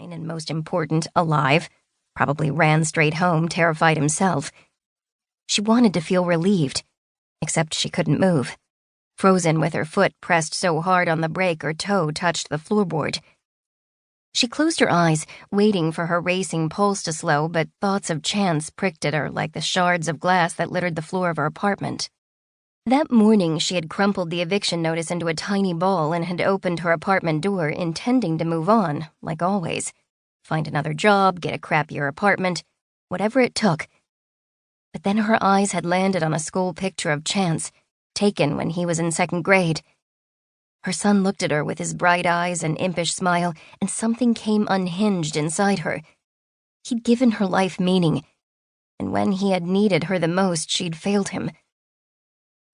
fine, and most important, alive. Probably ran straight home, terrified himself. She wanted to feel relieved, except she couldn't move. Frozen with her foot pressed so hard on the brake her toe touched the floorboard. She closed her eyes, waiting for her racing pulse to slow, but thoughts of Chance pricked at her like the shards of glass that littered the floor of her apartment. That morning, she had crumpled the eviction notice into a tiny ball and had opened her apartment door, intending to move on, like always. Find another job, get a crappier apartment, whatever it took. But then her eyes had landed on a school picture of Chance, taken when he was in 2nd grade. Her son looked at her with his bright eyes and impish smile, and something came unhinged inside her. He'd given her life meaning, and when he had needed her the most, she'd failed him.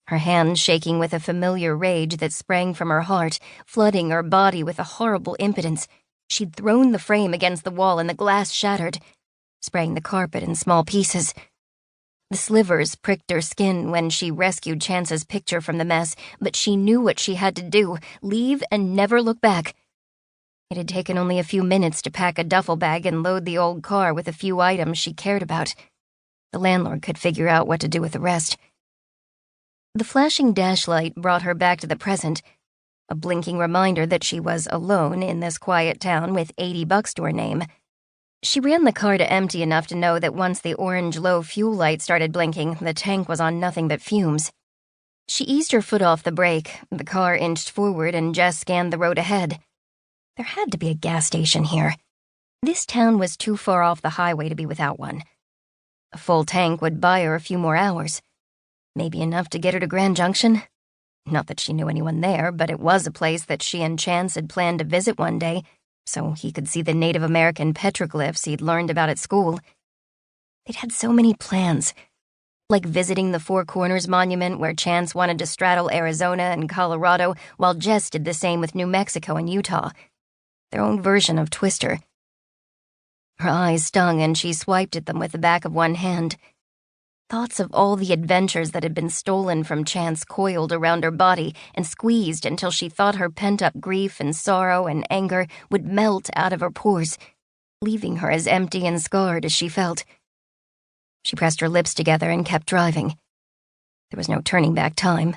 Her hands shaking with a familiar rage that sprang from her heart, flooding her body with a horrible impotence, she'd thrown the frame against the wall and the glass shattered, spraying the carpet in small pieces. The slivers pricked her skin when she rescued Chance's picture from the mess, but she knew what she had to do, leave and never look back. It had taken only a few minutes to pack a duffel bag and load the old car with a few items she cared about. The landlord could figure out what to do with the rest. The flashing dashlight brought her back to the present, a blinking reminder that she was alone in this quiet town with 80 bucks to her name. She ran the car to empty enough to know that once the orange low fuel light started blinking, the tank was on nothing but fumes. She eased her foot off the brake, the car inched forward, and Jess scanned the road ahead. There had to be a gas station here. This town was too far off the highway to be without one. A full tank would buy her a few more hours. Maybe enough to get her to Grand Junction? Not that she knew anyone there, but it was a place that she and Chance had planned to visit one day, so he could see the Native American petroglyphs he'd learned about at school. They'd had so many plans, like visiting the Four Corners Monument where Chance wanted to straddle Arizona and Colorado, while Jess did the same with New Mexico and Utah. Their own version of Twister. Her eyes stung and she swiped at them with the back of one hand. Thoughts of all the adventures that had been stolen from Chance coiled around her body and squeezed until she thought her pent-up grief and sorrow and anger would melt out of her pores, leaving her as empty and scarred as she felt. She pressed her lips together and kept driving. There was no turning back time,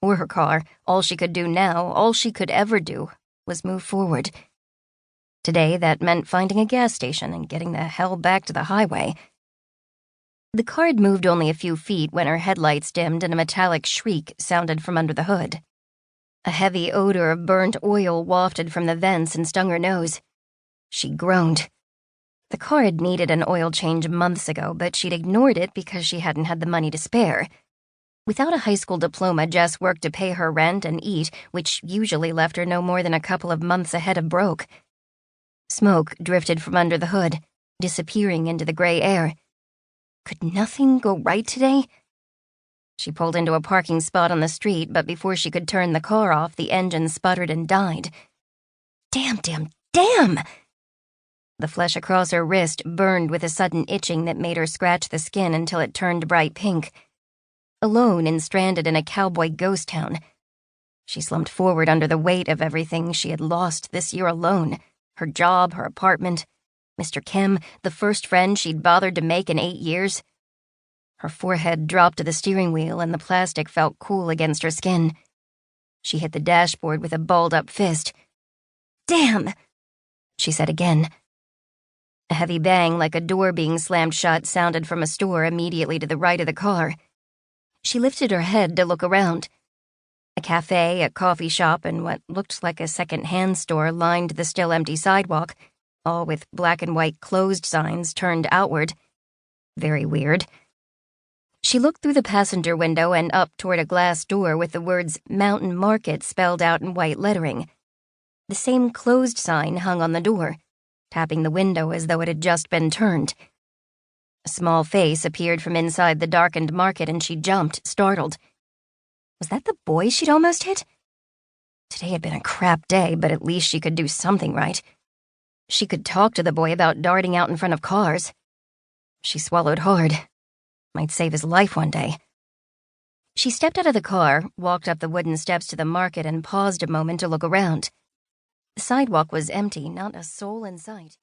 or her car. All she could do now, all she could ever do, was move forward. Today, that meant finding a gas station and getting the hell back to the highway. The car had moved only a few feet when her headlights dimmed and a metallic shriek sounded from under the hood. A heavy odor of burnt oil wafted from the vents and stung her nose. She groaned. The car had needed an oil change months ago, but she'd ignored it because she hadn't had the money to spare. Without a high school diploma, Jess worked to pay her rent and eat, which usually left her no more than a couple of months ahead of broke. Smoke drifted from under the hood, disappearing into the gray air. Could nothing go right today? She pulled into a parking spot on the street, but before she could turn the car off, the engine sputtered and died. Damn! The flesh across her wrist burned with a sudden itching that made her scratch the skin until it turned bright pink. Alone and stranded in a cowboy ghost town, she slumped forward under the weight of everything she had lost this year alone. Her job, her apartment, Mr. Kim, the first friend she'd bothered to make in 8 years. Her forehead dropped to the steering wheel and the plastic felt cool against her skin. She hit the dashboard with a balled-up fist. "Damn!" she said again. A heavy bang like a door being slammed shut sounded from a store immediately to the right of the car. She lifted her head to look around. A cafe, a coffee shop, and what looked like a second-hand store lined the still empty sidewalk, all with black and white closed signs turned outward. Very weird. She looked through the passenger window and up toward a glass door with the words Mountain Market spelled out in white lettering. The same closed sign hung on the door, tapping the window as though it had just been turned. A small face appeared from inside the darkened market and she jumped, startled. Was that the boy she'd almost hit? Today had been a crap day, but at least she could do something right. She could talk to the boy about darting out in front of cars. She swallowed hard. Might save his life one day. She stepped out of the car, walked up the wooden steps to the market, and paused a moment to look around. The sidewalk was empty, not a soul in sight.